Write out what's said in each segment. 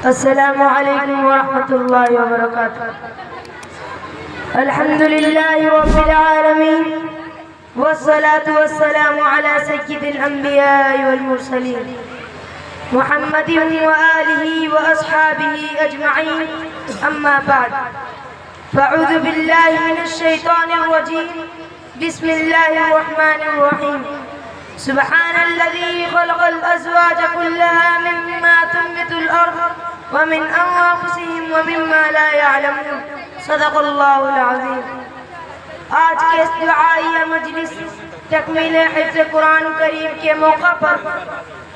السلام علیکم ورحمۃ اللہ وبرکاتہ۔ الحمد للہ رب العالمین والصلاة والسلام علی سید الانبیاء والمرسلین محمد وآلہ واصحابہ اجمعین، اما بعد فاعوذ باللہ من الشیطان الرجیم، بسم اللہ الرحمن الرحیم۔ سبحان الذي خلق الأزواج كلها مما تنبت الأرض ومن أنفسهم ومما لا يعلمون، صدق الله العظیم۔ آج کے اس دعائیہ مجلس تکمیل حفظ قرآن کریم کے موقع پر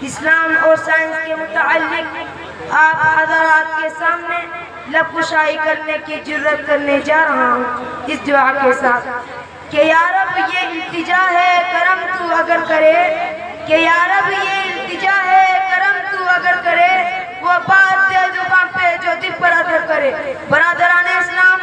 اسلام اور سائنس کے متعلق آپ حضرات کے سامنے لب کشائی کرنے کی جرات کرنے جا رہا ہوں اس دعا کے ساتھ کہ یا رب یہ التجا ہے کرم تو اگر کرے، کہ یا رب یہ التجا ہے کرم تو اگر کرے، وہ بات دے زبان پہ جو دل پر اثر کرے۔ برادران اسلام،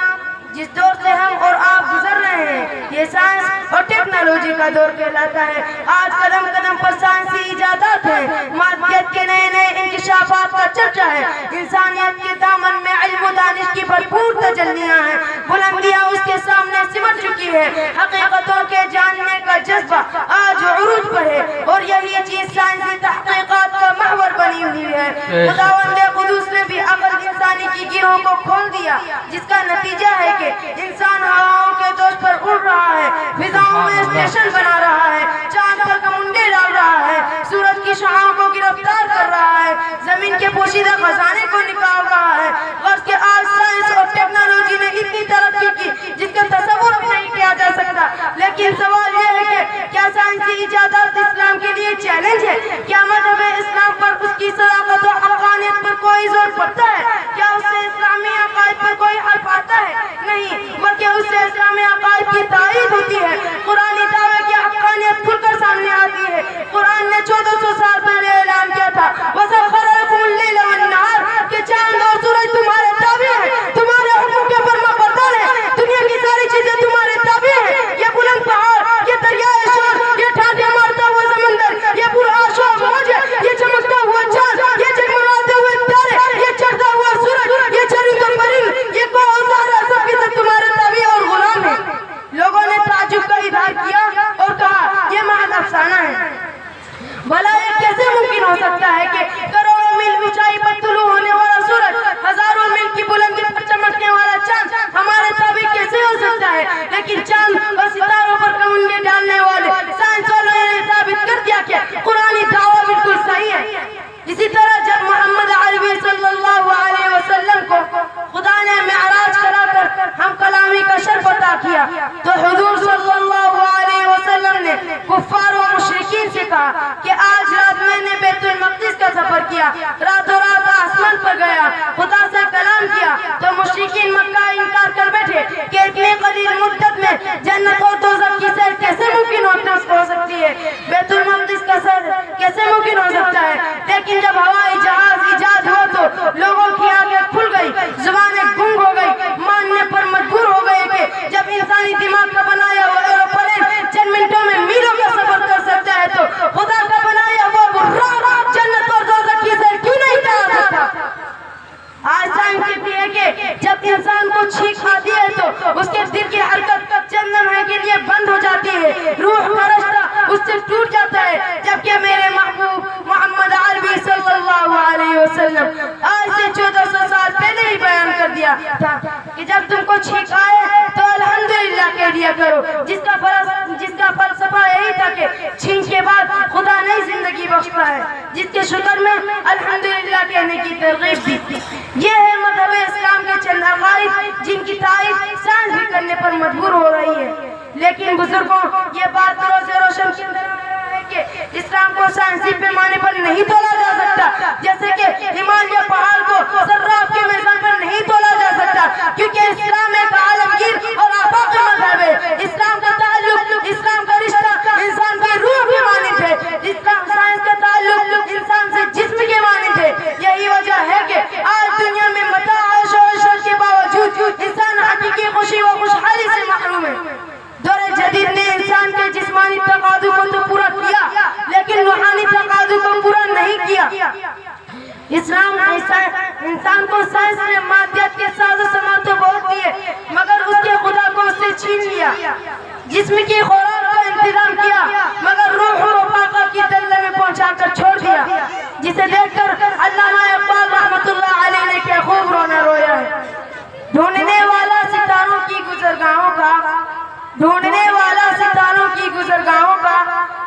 جس دور سے ہم اور آپ گزر رہے ہیں یہ سائنس اور ٹیکنالوجی کا دور کہلاتا ہے۔ آج قدم قدم پر سائنسی ایجادات ہیں، مادیت کے نئے نئے انکشافات کا چرچا ہے، انسانیت کے دامن میں علم و دانش کی بھرپور تجلیاں ہیں، بلندیاں اس کے سامنے سمٹ چکی ہے، حقیقتوں کے جاننے کا جذبہ آج عروج پر ہے، اور یہی چیز سائنسی تحقیقات کا محور بنی ہوئی ہے۔ خداوند قدوس نے بھی عقل انسانی کی گیروں کو کھول دیا، جس کا نتیجہ ہے کہ انسان ہواؤں کے دوش پر اڑ رہا ہے، فضاؤں میں اسٹیشن بنا رہا ہے، چاند پر کمنڈے ڈال رہا ہے، سورج کی شعاعوں کو گرفتار کر رہا ہے، زمین کے پوشیدہ خزانے کو نکال رہا ہے۔ غرض کہ آج سائنس اور ٹیکنالوجی نے اتنی ترقی کی جس کا تصور بھی نہیں کیا جا سکتا، لیکن سوال یہ ہے کہ کیا سائنسی ایجادات اسلام کے لیے چیلنج ہے؟ کیا مذہب اسلام پر اس کی صداقت و حقانیت پر کوئی زور پڑتا ہے؟ کیا اس سے اسلامی عقائد پر کوئی حرف آتا ہے؟ نہیں، بلکہ اس سے اسلامی عقائد کی تائید ہوتی ہے، قرآنی دعوے کی حقانیت کھل کر سامنے آتی ہے۔ قرآن نے 1400 سال پہلے اعلان کیا تھا وَسَخَّرَ لَكُمُ اللَّيْلَ وَالنَّهَارَ کہ چاند اور سورج تمہارے تابع ہیں، تمہارے حکم کے فرما بردار ہیں، دنیا کی ساری چیزیں تمہارے تابع ہیں۔ یہ بلند پہاڑ، یہ دریائے شور، یہ ٹھاٹھے مارتا ہوا سمندر، یہ پرآش و موج، یہ چمکتا ہوا چاند، یہ جگمگاتے ہوئے تارے، یہ چڑھتا ہوا سورج، یہ چرند و پرند، یہ کوہ و صحرا، سب کے سب تمہارے تابع اور غلام ہیں۔ لوگوں نے تعجب کا اظہار کیا اور کہا یہ محض افسانہ ہے، بھلا یہ کیسے ممکن ہو سکتا ہے کہ کروڑوں میل اونچائی پر طلوع ہونے والا سورج، ہزاروں میل کی بلندی پر چمکنے والا چاند ہمارے تابع کیسے ہو سکتا ہے؟ لیکن چاند اور ستاروں پر کمنڈے ڈالنے والے سائنس والوں نے ثابت کر دیا کہ قرآنی دعویٰ بالکل صحیح ہے۔ اسی طرح جب محمد عربی صلی اللہ علیہ وسلم کو خدا نے معراج کرا کر ہم کلامی کا شرف عطا کیا تو حضور صلی اللہ علیہ وسلم نے کفار و مشرکین سے کہا کہ آج رات میں نے بیت المقدس کا سفر کیا، راتوں رات آسمان پر گیا، خدا سے کلام کیا، تو مشرکین مکہ انکار کر بیٹھے کہ اتنے قلیل مدت میں جنت اور دوزخ کی سیر کیسے ممکن ہو سکتی ہے، بیت المقدس کا سیر کیسے ممکن ہو سکتا ہے؟ لیکن جب ہوائی جہاز ایجاد ہوا تو لوگوں کی آنکھیں کھل گئی، زبانیں گنگ ہو گئی، ماننے پر مجبور ہو گئے کہ جب انسانی دماغ کا بنایا ہوا ایروپلین چند منٹوں میں میلوں کا سفر کر سکتا ہے تو خدا کا بنایا ہوا براق جنت اور دوزخ کی سیر کیوں نہیں کرا سکتا؟ آج سائنس کہتی ہے کہ جب انسان کو چھینک آتی ہے تو اس کے دل کی حرکت چند لمحے کے لیے بند ہو جاتی ہے، روح کا رشتہ اس سے ٹوٹ جاتا ہے، جبکہ میرے محبوب محمد عربی صلی اللہ علیہ وسلم آج سے 1400 سال پہلے ہی بیان کر دیا تھا کہ جب تم کو چھینک آئے تو الحمدللہ کہہ دیا کرو، جس کا فلسفہ یہی تھا کہ چھینک کے بعد خدا نئی زندگی بخشتا ہے، جس کے شکر میں الحمدللہ کہنے کی ترغیب دی تھی۔ یہ ہے مذہب اسلام کے چند عقائد جن کی تائید سائنس بھی کرنے پر مجبور ہو رہی ہے، لیکن بزرگوں یہ بات روز روشن کی طرح ہے کہ اسلام کو سائنسی پیمانے پر نہیں تولا جا سکتا، جیسے کہ ہمالیہ پہاڑ کو صراف کے میزان پر نہیں تولا جا سکتا، کیونکہ اسلام ایک عالمگیر اور آفاقی مذہب ہے۔ اسلام کا تعلق، اسلام کا رشتہ انسان کی روح کے مانند ہے، سائنس کا تعلق انسان سے جسم کے مانند ہے۔ یہی وجہ ہے کہ آج دنیا میں متاع عیش و عشرت کے باوجود انسان حقیقی خوشی و خوشحالی سے محروم ہے۔ دور جدید نے انسان کے جسمانی تقاضوں کو تو پورا کیا لیکن روحانی تقاضوں کو پورا نہیں کیا۔ انسان کو سائنس نے مادیت کے ساز و سامان تو بہت دیے مگر اس کے خدا کو اس سے چھین لیا. جسم کی خوراک کا انتظام کیا مگر روح و پاکہ کی دلدل میں پہنچا کر چھوڑ دیا, جسے دیکھ کر علامہ اقبال رحمۃ اللہ علیہ نے کیا خوب رونا رویا ہے. ڈھونڈنے والا ستاروں کی گزرگاہوں کا, ڈھونڈنے والا ستاروں کی گزرگاہوں کا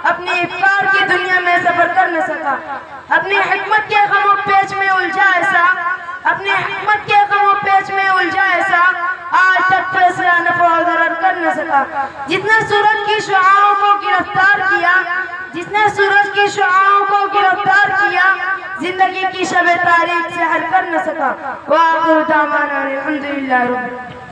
اپنی افکار کی دنیا میں سفر کر نہ سکا. اپنی حکمت کے غم و پیچ میں الجھا ایسا, اپنی حکمت کے غم و پیچ میں الجھا ایسا آج تک فیصلہ نفع و ضرر کر نہ سکا. جس نے سورج کی شعاعوں کو گرفتار کیا, جس نے سورج کی شعاعوں کو گرفتار کیا, زندگی کی شب تاریک سے حل کر نہ سکا. وآخر دعوانا الحمدللہ رب